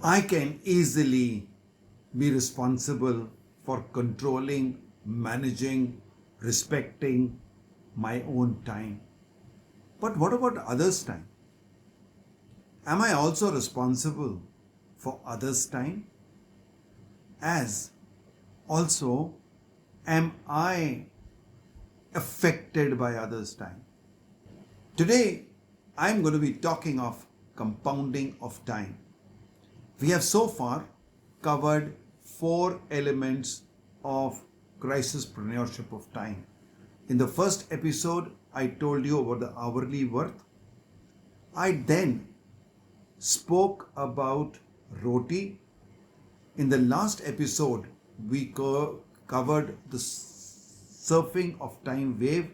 I can easily be responsible for controlling, managing, respecting my own time. But what about others' time? Am I also responsible for others' time? As also, am I affected by others' time? Today, I'm going to be talking of compounding of time. We have so far covered four elements of crisispreneurship of time. In the first episode, I told you about the hourly worth. I then spoke about roti. In the last episode, we covered the surfing of time wave,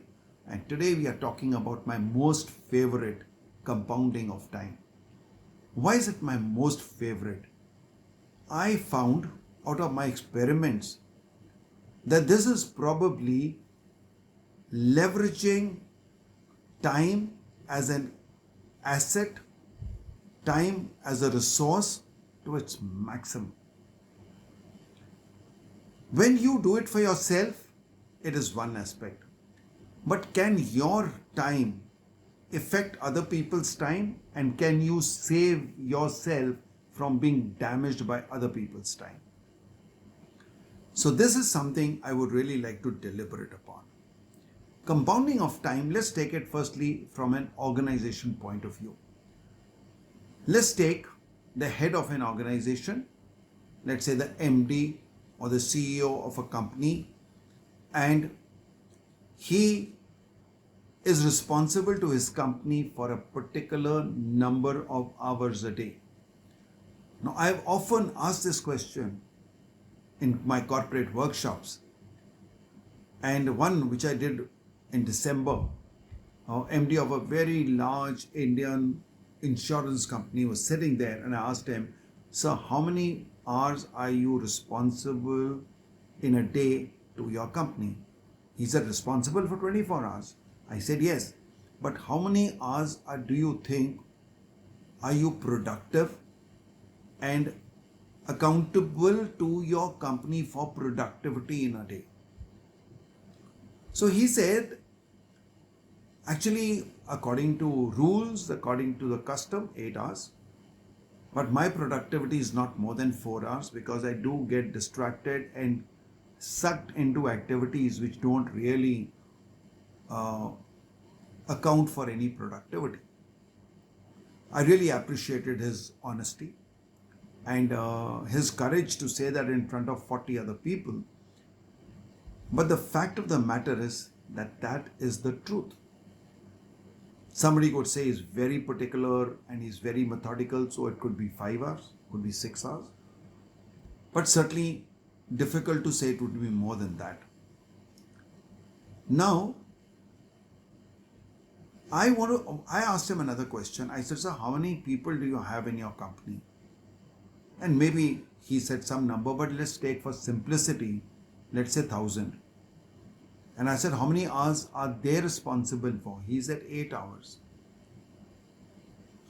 and today we are talking about my most favorite, compounding of time. Why is it my most favorite? I found out of my experiments that this is probably leveraging time as an asset, time as a resource to its maximum. When you do it for yourself, it is one aspect. But can your time affect other people's time, and can you save yourself from being damaged by other people's time? So, this is something I would really like to deliberate upon. Compounding of time, let's take it firstly from an organization point of view. Let's take the head of an organization, let's say the MD or the CEO of a company, and he is responsible to his company for a particular number of hours a day. Now, I've often asked this question in my corporate workshops, and one which I did in December, MD of a very large Indian insurance company was sitting there, and I asked him, "Sir, how many hours are you responsible in a day to your company?" He said, "Responsible for 24 hours. I said, "Yes, but how many hours do you think are you productive and accountable to your company for productivity in a day?" So he said, "Actually, according to rules, according to the custom, 8 hours. But my productivity is not more than 4 hours because I do get distracted and sucked into activities which don't really account for any productivity." I really appreciated his honesty and his courage to say that in front of 40 other people. But the fact of the matter is that that is the truth. Somebody could say he's very particular and he's very methodical, so it could be 5 hours, could be 6 hours. But certainly difficult to say it would be more than that. Now, I asked him another question. I said, "Sir, how many people do you have in your company?" And maybe he said some number, but let's take for simplicity, let's say 1,000. And I said, "How many hours are they responsible for?" He said 8 hours.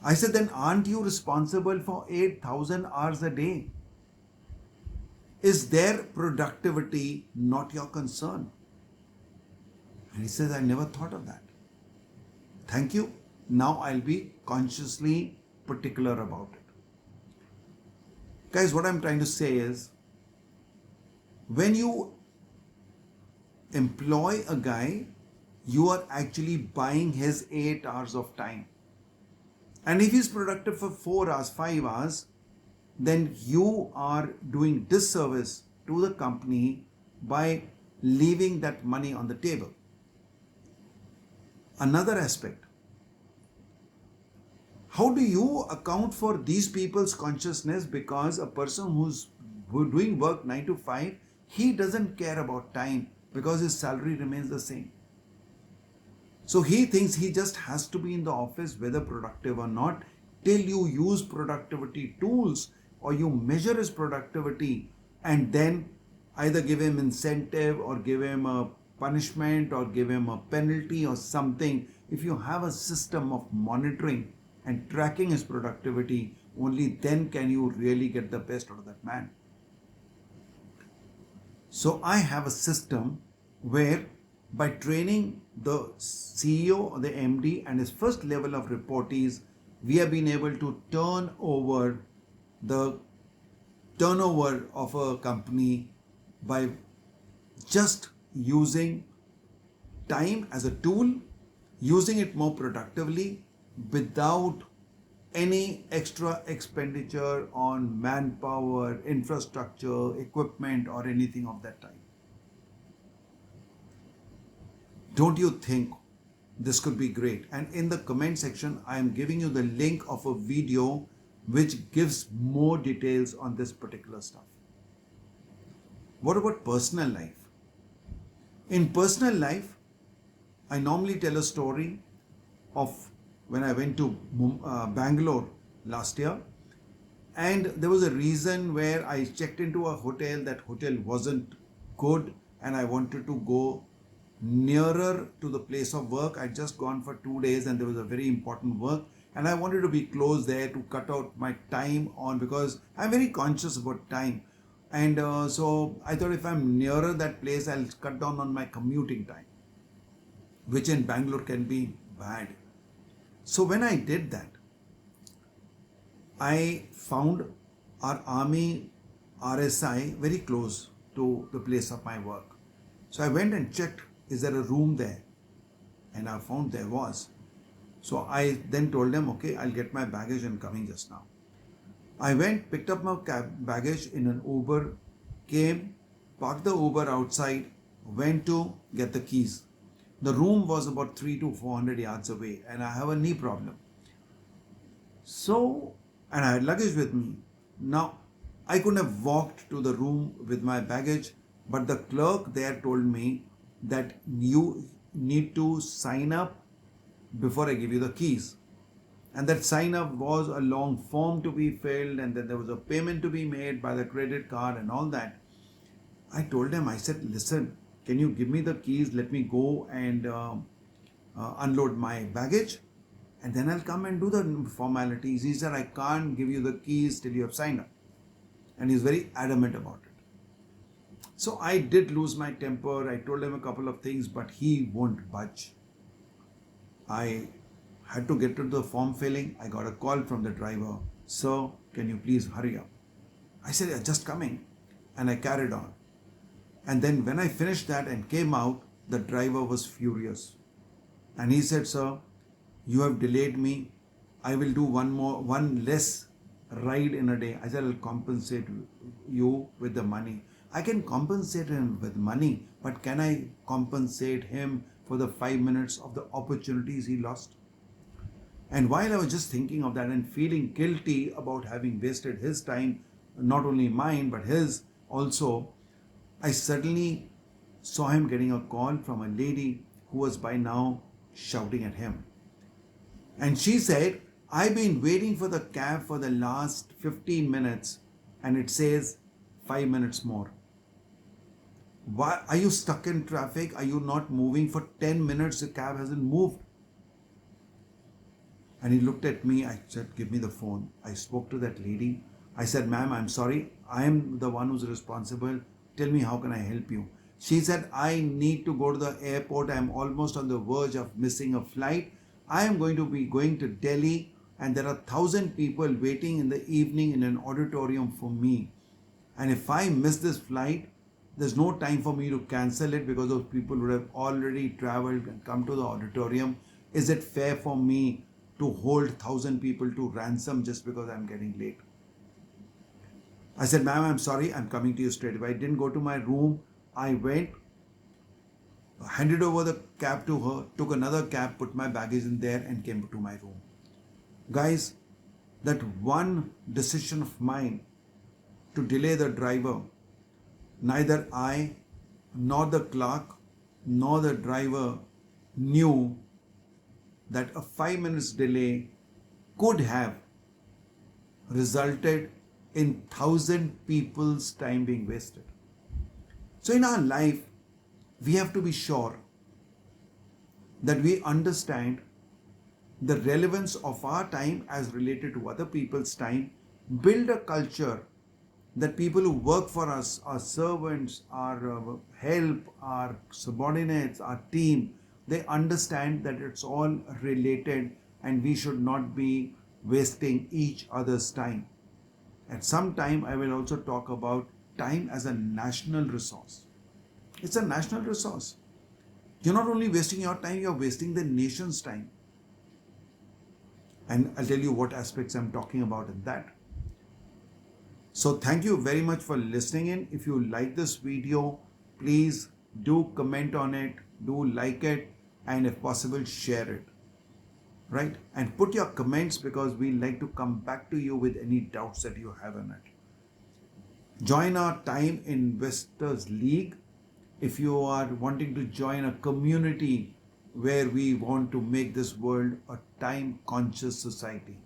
I said, "Then aren't you responsible for 8,000 hours a day? Is their productivity not your concern?" And he says, "I never thought of that. Thank you. Now I'll be consciously particular about it." Guys, what I'm trying to say is, when you employ a guy, you are actually buying his 8 hours of time. And if he's productive for 4 hours, 5 hours, then you are doing disservice to the company by leaving that money on the table. Another aspect, how do you account for these people's consciousness? Because a person who's doing work 9 to 5, he doesn't care about time because his salary remains the same. So he thinks he just has to be in the office, whether productive or not, till you use productivity tools or you measure his productivity and then either give him incentive or give him a punishment or give him a penalty or something. If you have a system of monitoring and tracking his productivity, only then can you really get the best out of that man. So I have a system where by training the CEO or the MD and his first level of reportees, we have been able to turn over the turnover of a company by just using time as a tool, using it more productively without any extra expenditure on manpower, infrastructure, equipment, or anything of that type. Don't you think this could be great? And in the comment section, I am giving you the link of a video which gives more details on this particular stuff. What about personal life? In personal life, I normally tell a story of when I went to Bangalore last year, and there was a reason where I checked into a hotel. That hotel wasn't good, and I wanted to go nearer to the place of work. I'd just gone for 2 days, and there was a very important work, and I wanted to be close there to cut out my time on, because I'm very conscious about time. And so I thought if I'm nearer that place, I'll cut down on my commuting time, which in Bangalore can be bad. So when I did that, I found our army RSI very close to the place of my work. So I went and checked, is there a room there? And I found there was. So I then told them, okay, I'll get my baggage and coming just now. I went, picked up my baggage in an Uber, came, parked the Uber outside, went to get the keys. The room was about 300 to 400 yards away, and I have a knee problem. So, and I had luggage with me. Now, I couldn't have walked to the room with my baggage, but the clerk there told me that you need to sign up before I give you the keys. And that sign up was a long form to be filled, and then there was a payment to be made by the credit card and all that. I told him, I said, listen, can you give me the keys? Let me go and unload my baggage, and then I'll come and do the formalities. He said, I can't give you the keys till you have signed up. And he's very adamant about it. So I did lose my temper. I told him a couple of things, but he won't budge. I had to get to the form filling. I got a call from the driver. Sir, can you please hurry up? I said, yeah, just coming. And I carried on. And then when I finished that and came out, the driver was furious. And he said, sir, you have delayed me. I will do one less ride in a day. I said, I'll compensate you with the money. I can compensate him with money, but can I compensate him for the 5 minutes of the opportunities he lost? And while I was just thinking of that and feeling guilty about having wasted his time, not only mine, but his also, I suddenly saw him getting a call from a lady who was by now shouting at him. And she said, I've been waiting for the cab for the last 15 minutes and it says 5 minutes more. Why are you stuck in traffic? Are you not moving for 10 minutes? The cab hasn't moved. And he looked at me. I said, give me the phone. I spoke to that lady. I said, ma'am, I'm sorry. I am the one who's responsible. Tell me, how can I help you? She said, I need to go to the airport. I'm almost on the verge of missing a flight. I am going to be going to Delhi, and there are 1,000 people waiting in the evening in an auditorium for me. And if I miss this flight, there's no time for me to cancel it because those people would have already traveled and come to the auditorium. Is it fair for me to hold 1,000 people to ransom just because I'm getting late? I said, ma'am, I'm sorry, I'm coming to you straight away. I didn't go to my room. I went, handed over the cab to her, took another cab, put my baggage in there and came to my room. Guys, that one decision of mine to delay the driver, neither I nor the clerk nor the driver knew that a 5 minutes delay could have resulted in 1,000 people's time being wasted. So in our life, we have to be sure that we understand the relevance of our time as related to other people's time, build a culture that people who work for us, our servants, our help, our subordinates, our team, they understand that it's all related and we should not be wasting each other's time. At some time, I will also talk about time as a national resource. It's a national resource. You're not only wasting your time, you're wasting the nation's time. And I'll tell you what aspects I'm talking about in that. So thank you very much for listening in. If you like this video, please do comment on it, do like it, and if possible, share it. Right? And put your comments because we like to come back to you with any doubts that you have on it. Join our Time Investors League if you are wanting to join a community where we want to make this world a time conscious society.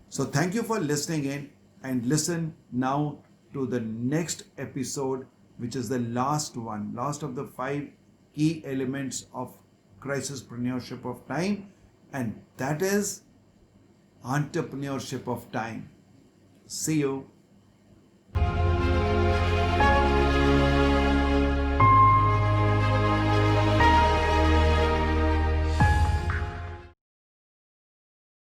So thank you for listening in, and listen now to the next episode, which is the last one, last of the 5 key elements of crisispreneurship of time, and that is entrepreneurship of time. See you.